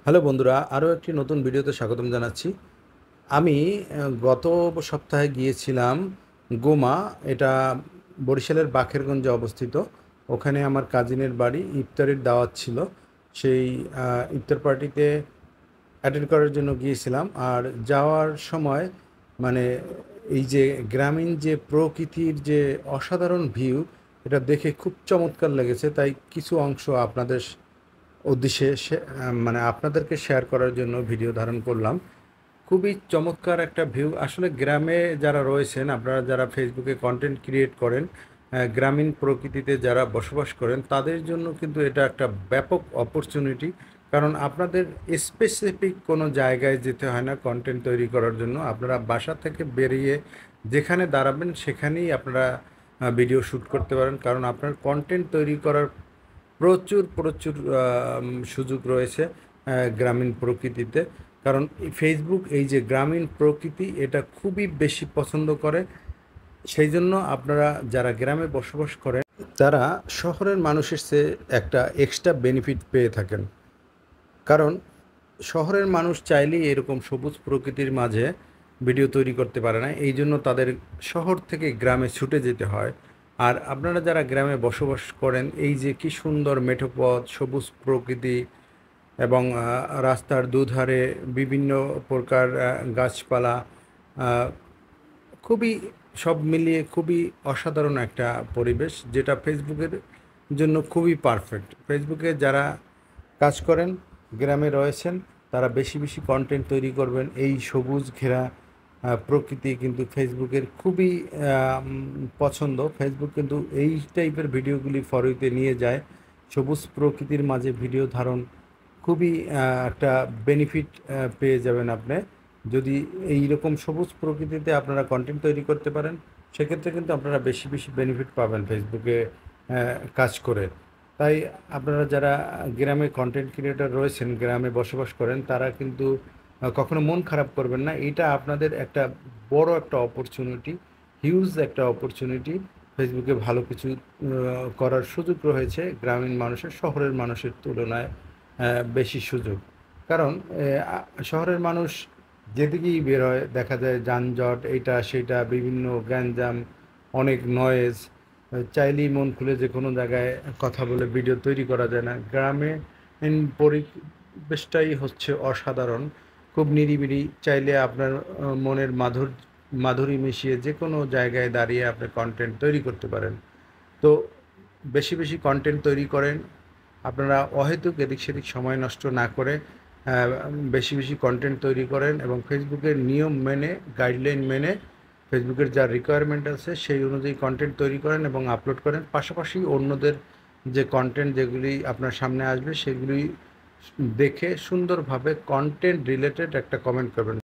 Hello বন্ধুরা, আরও একটি নতুন ভিডিওতে স্বাগতম জানাচ্ছি। আমি গত সপ্তাহে গিয়েছিলাম গোমা। এটা বরিশালের বাখেরগঞ্জে অবস্থিত। ওখানে আমার কাজিনের বাড়ি, ইফতারির দাওয়াত ছিল। সেই ইফতার পার্টিতে অ্যাটেন্ড করার জন্য গিয়েছিলাম। আর যাওয়ার সময় মানে এই যে গ্রামীণ যে প্রকৃতির যে অসাধারণ ভিউ, এটা দেখে খুব চমৎকার লেগেছে। তাই কিছু অংশ আপনাদের উদ্দেশ্যে মানে আপনাদেরকে শেয়ার করার জন্য ভিডিও ধারণ করলাম। খুবই চমৎকার একটা ভিউ। আসলে গ্রামে যারা রয়েছেন, আপনারা যারা ফেসবুকে কন্টেন্ট ক্রিয়েট করেন, গ্রামীণ প্রকৃতিতে যারা বসবাস করেন, তাদের জন্য কিন্তু এটা একটা ব্যাপক অপরচুনিটি। কারণ আপনাদের স্পেসিফিক কোনো জায়গায় যেতে হয় না কন্টেন্ট তৈরি করার জন্য। আপনারা বাসা থেকে বেরিয়ে যেখানে দাঁড়াবেন সেখানেই আপনারা ভিডিও শ্যুট করতে পারেন। কারণ আপনার কন্টেন্ট তৈরি করার প্রচুর প্রচুর সুযোগ রয়েছে গ্রামীণ প্রকৃতিতে। কারণ এই ফেসবুক এই যে গ্রামীণ প্রকৃতি, এটা খুবই বেশি পছন্দ করে। সেই জন্য আপনারা যারা গ্রামে বসবাস করেন, তারা শহরের মানুষের চেয়ে একটা এক্সট্রা বেনিফিট পেয়ে থাকেন। কারণ শহরের মানুষ চাইলেই এরকম সবুজ প্রকৃতির মাঝে ভিডিও তৈরি করতে পারে না, এই জন্য তাদের শহর থেকে গ্রামে ছুটে যেতে হয়। আর আপনারা যারা গ্রামে বসবাস করেন, এই যে কি সুন্দর মেঠো পথ, সবুজ প্রকৃতি এবং রাস্তার দুধারে বিভিন্ন প্রকার গাছপালা, আহ, খুবই সব মিলিয়ে খুবই অসাধারণ একটা পরিবেশ, যেটা ফেসবুকের জন্য খুবই পারফেক্ট। ফেসবুকে যারা কাজ করেন, গ্রামে রয়েছেন, তারা বেশি বেশি কন্টেন্ট তৈরি করবেন। এই সবুজ ঘেরা প্রকৃতি কিন্তু ফেসবুকের খুবই পছন্দ। ফেসবুক কিন্তু এই টাইপের ভিডিওগুলি ফরইতে নিয়ে যায়। সবুজ প্রকৃতির মাঝে ভিডিও ধারণ খুবই একটা বেনিফিট পেয়ে যাবেন আপনি। যদি এই রকম সবুজ প্রকৃতিতে আপনারা কন্টেন্ট তৈরি করতে পারেন, সেক্ষেত্রে কিন্তু আপনারা বেশি বেশি বেনিফিট পাবেন ফেসবুকে কাজ করে। তাই আপনারা যারা গ্রামে কন্টেন্ট ক্রিয়েটর রয়েছেন, গ্রামে বসবাস করেন, তারা কিন্তু কখনো মন খারাপ করবেন না। এটা আপনাদের একটা বড় একটা অপরচুনিটি, হিউজ একটা অপরচুনিটি। ফেসবুকে ভালো কিছু করার সুযোগ রয়েছে গ্রামীণ মানুষের শহরের মানুষের তুলনায় বেশি সুযোগ। কারণ শহরের মানুষ যেদিকেই বের হয় দেখা যায় যানজট, এইটা সেটা, বিভিন্ন গ্যাঞ্জাম, অনেক নয়েজ। চাইলেই মন খুলে যে কোনো জায়গায় কথা বলে ভিডিও তৈরি করা যায় না। গ্রামে পরিবেশটাই হচ্ছে অসাধারণ, খুব নিরিবিলি। চাইলে আপনার মনের মাধুরী মিশিয়ে যে কোনো জায়গায় দাঁড়িয়ে আপনি কন্টেন্ট তৈরি করতে পারেন। তো বেশি বেশি কন্টেন্ট তৈরি করেন। আপনারা অহেতুক এদিক সেদিক সময় নষ্ট না করে বেশি বেশি কন্টেন্ট তৈরি করেন এবং ফেসবুকের নিয়ম মেনে, গাইডলাইন মেনে, ফেসবুকের যা রিকোয়ারমেন্ট আছে সেই অনুযায়ী কন্টেন্ট তৈরি করেন এবং আপলোড করেন। পাশাপাশি অন্যদের যে কন্টেন্ট যেগুলি আপনার সামনে আসবে, সেগুলি দেখে সুন্দরভাবে কন্টেন্ট রিলেটেড একটা কমেন্ট করবেন।